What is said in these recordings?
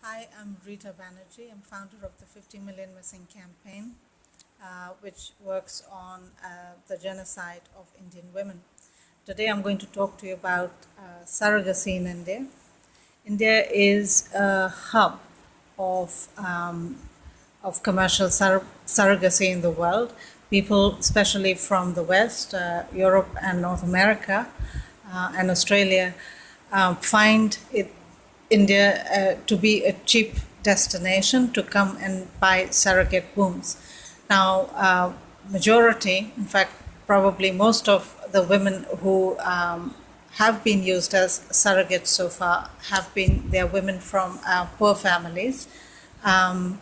Hi, I'm Rita Banerjee. I'm founder of the 50 Million Missing campaign, which works on the genocide of Indian women. Today, I'm going to talk to you about surrogacy in India. India is a hub of commercial surrogacy in the world. People, especially from the West, Europe, and North America, and Australia, find India to be a cheap destination to come and buy surrogate wombs. Now, majority, in fact, probably most of the women who have been used as surrogates so far they're women from poor families. And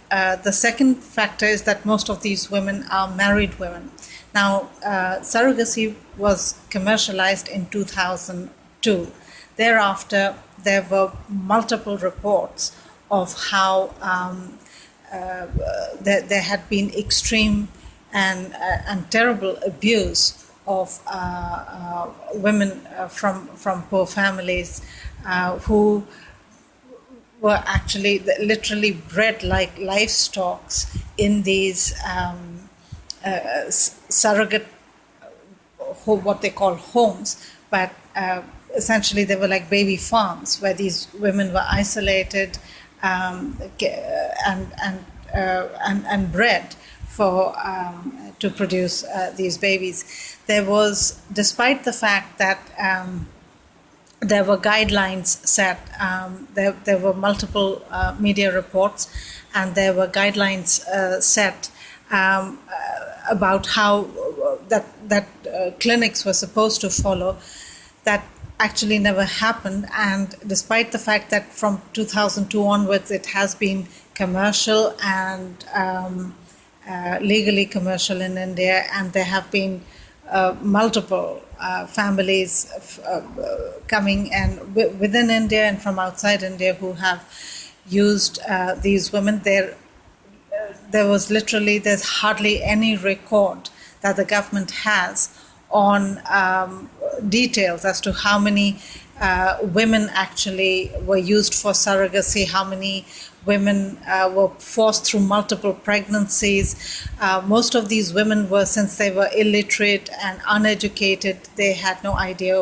the second factor is that most of these women are married women. Now, surrogacy was commercialized in 2002. Thereafter, there were multiple reports of how there had been extreme and terrible abuse of women from poor families who were actually literally bred like livestock in these surrogate, what they call homes, but essentially they were like baby farms where these women were isolated and bred for to produce these babies. There was, despite the fact that there were guidelines set. There were multiple media reports, and there were guidelines set about how that clinics were supposed to follow. That actually never happened, and despite the fact that from 2002 onwards it has been commercial and legally commercial in India, and there have been multiple families coming and within India and from outside India who have used these women. There's hardly any record that the government has on details as to how many women actually were used for surrogacy, how many women were forced through multiple pregnancies. Most of these women were, since they were illiterate and uneducated, they had no idea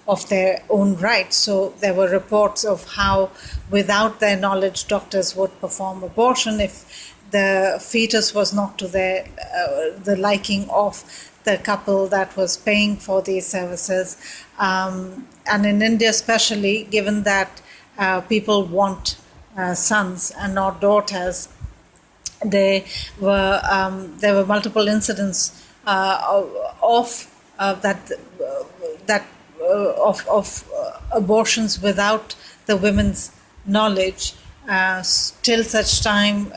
of their own rights. So there were reports of how, without their knowledge, doctors would perform abortion if the fetus was not to the liking of the couple that was paying for these services. And in India especially, given that people want sons and not daughters, there were multiple incidents of abortions without the women's knowledge till such time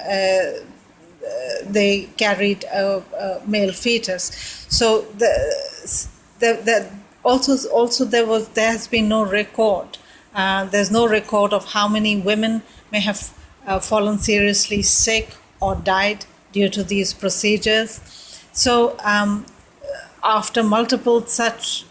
they carried a male fetus. So there has been no record. There's no record of how many women may have fallen seriously sick or died due to these procedures. So after multiple such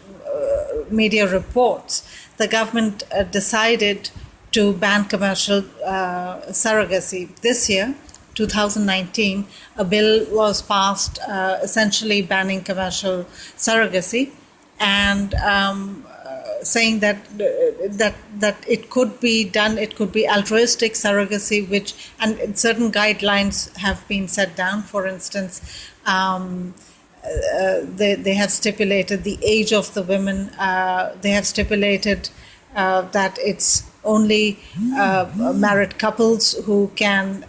media reports, the government decided to ban commercial surrogacy. This year, 2019, a bill was passed essentially banning commercial surrogacy and saying that it could be done. It could be altruistic surrogacy, and certain guidelines have been set down. For instance, they have stipulated the age of the women. They have stipulated that it's only married couples who can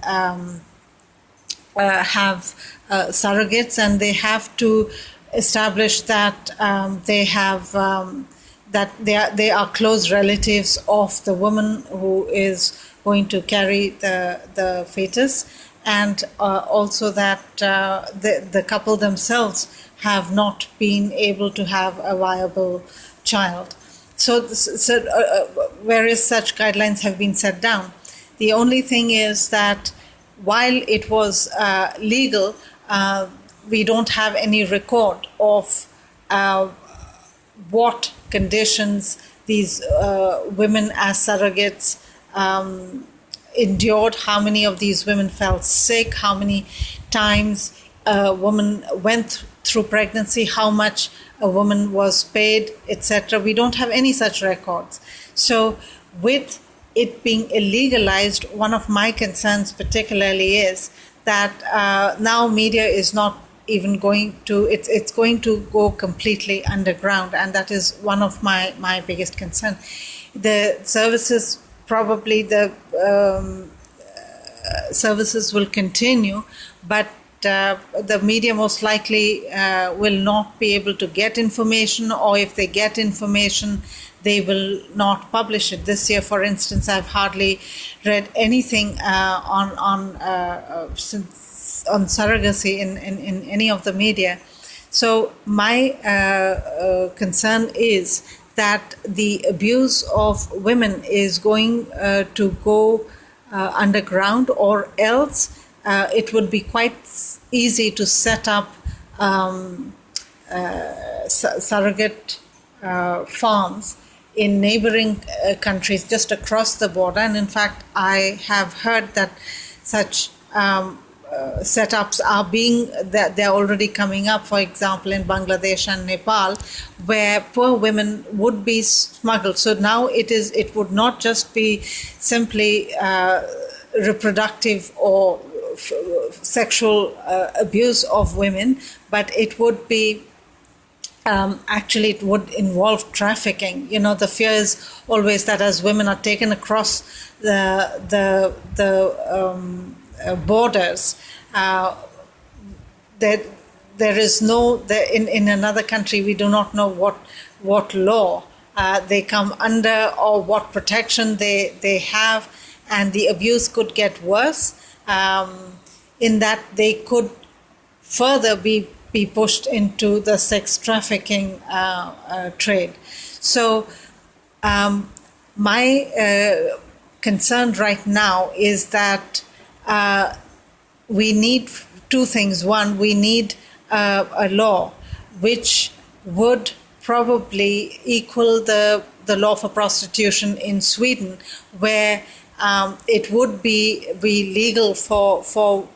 have surrogates, and they have to establish that they are close relatives of the woman who is going to carry the fetus, and also that the couple themselves have not been able to have a viable child. So various such guidelines have been set down. The only thing is that while it was legal, we don't have any record of what conditions these women as surrogates endured, how many of these women fell sick, how many times a woman went through pregnancy, how much a woman was paid, etc. We don't have any such records. So with it being illegalized, one of my concerns particularly is that now media is not even going to, it's going to go completely underground, and that is one of my biggest concern. The services, probably the services will continue, but the media most likely will not be able to get information, or if they get information, they will not publish it. This year, for instance, I've hardly read anything on surrogacy in any of the media. So my concern is that the abuse of women is going to go underground, or else it would be quite easy to set up surrogate farms in neighboring countries just across the border. And in fact, I have heard that such setups are they're already coming up, for example, in Bangladesh and Nepal, where poor women would be smuggled. So now it would not just be simply reproductive or sexual abuse of women, but it would be actually it would involve trafficking. You know, the fear is always that as women are taken across the borders, that there is no, in another country we do not know what law they come under or what protection they have, and the abuse could get worse, in that they could further be pushed into the sex trafficking trade. So my concern right now is that we need two things. One, we need a law which would probably equal the law for prostitution in Sweden, where it would be legal for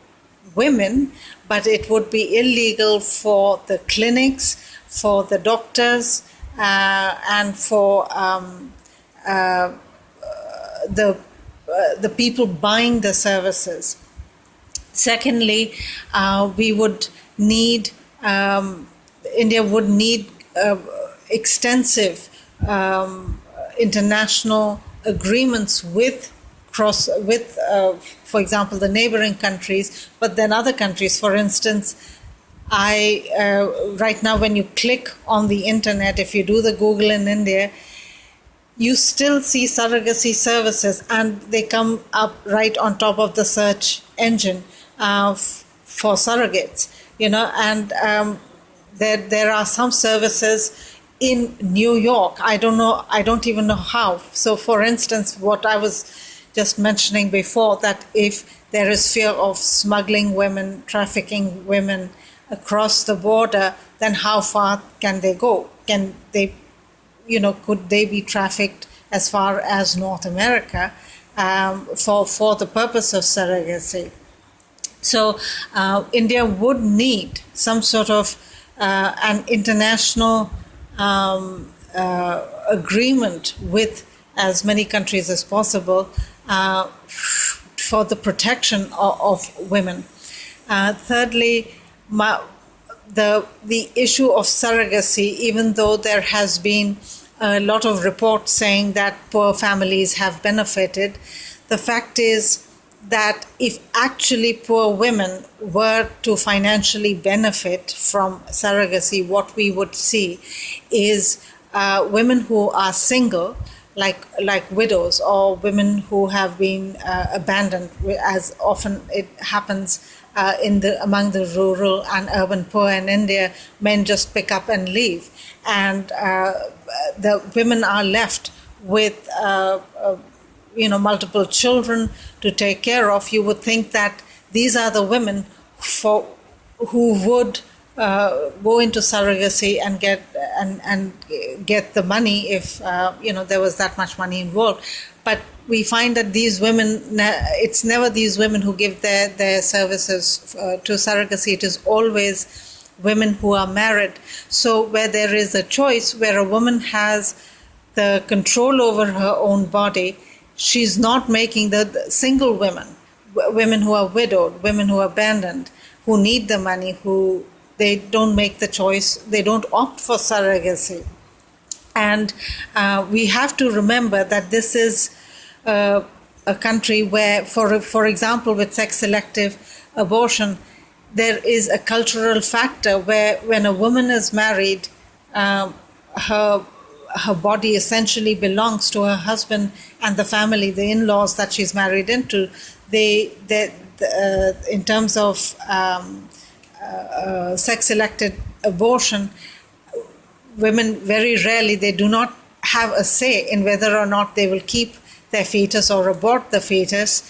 women, but it would be illegal for the clinics, for the doctors, and for the people buying the services. Secondly, we would need, India would need extensive international agreements with, for example, the neighboring countries, but then other countries. For instance, right now when you click on the internet, if you do the Google in India, you still see surrogacy services, and they come up right on top of the search engine for surrogates, you know. And there are some services in New York. I don't even know how. So for instance, what I was just mentioning before, that if there is fear of smuggling women, trafficking women across the border, then how far can they go? Can they, could they be trafficked as far as North America for the purpose of surrogacy? So India would need some sort of an international agreement with as many countries as possible for the protection of women. Thirdly, the issue of surrogacy, even though there has been a lot of reports saying that poor families have benefited, the fact is that if actually poor women were to financially benefit from surrogacy, what we would see is women who are single, like widows, or women who have been abandoned, as often it happens among the rural and urban poor in India. Men just pick up and leave, and the women are left with multiple children to take care of. You would think that these are the women who would go into surrogacy and get the money if there was that much money involved. But we find that these women, it's never these women who give their services to surrogacy. It is always women who are married. So where there is a choice, where a woman has the control over her own body, she's not making the single women who are widowed, women who are abandoned, who need the money, who they don't make the choice, they don't opt for surrogacy. And we have to remember that this is a country where, for example, with sex-selective abortion, there is a cultural factor where when a woman is married, her body essentially belongs to her husband and the family, the in-laws that she's married into. In terms of sex-selected abortion, women very rarely, they do not have a say in whether or not they will keep their fetus or abort the fetus.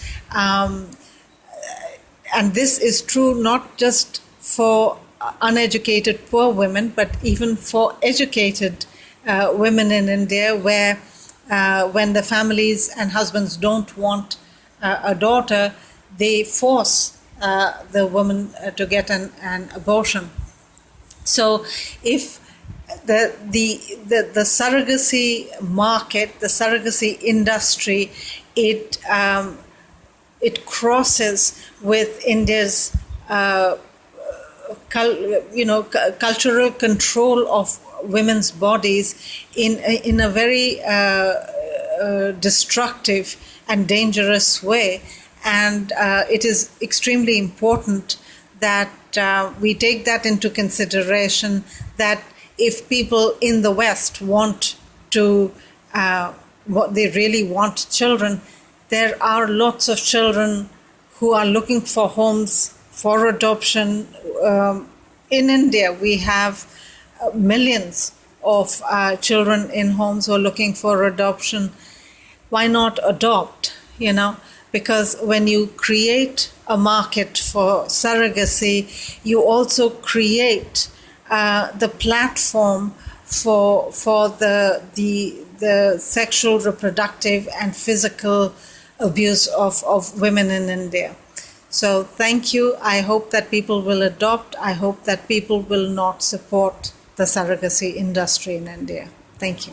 And this is true not just for uneducated poor women, but even for educated women in India, where when the families and husbands don't want a daughter, they force the woman to get an abortion. So if the surrogacy market, the surrogacy industry, it crosses with India's cultural control of women's bodies in a very destructive and dangerous way. And it is extremely important that we take that into consideration, that if people in the West want to, what they really want children, there are lots of children who are looking for homes for adoption. In India, we have millions of children in homes who are looking for adoption. Why not adopt, Because when you create a market for surrogacy, you also create the platform for the sexual, reproductive, and physical abuse of women in India. So thank you. I hope that people will adopt. I hope that people will not support the surrogacy industry in India. Thank you.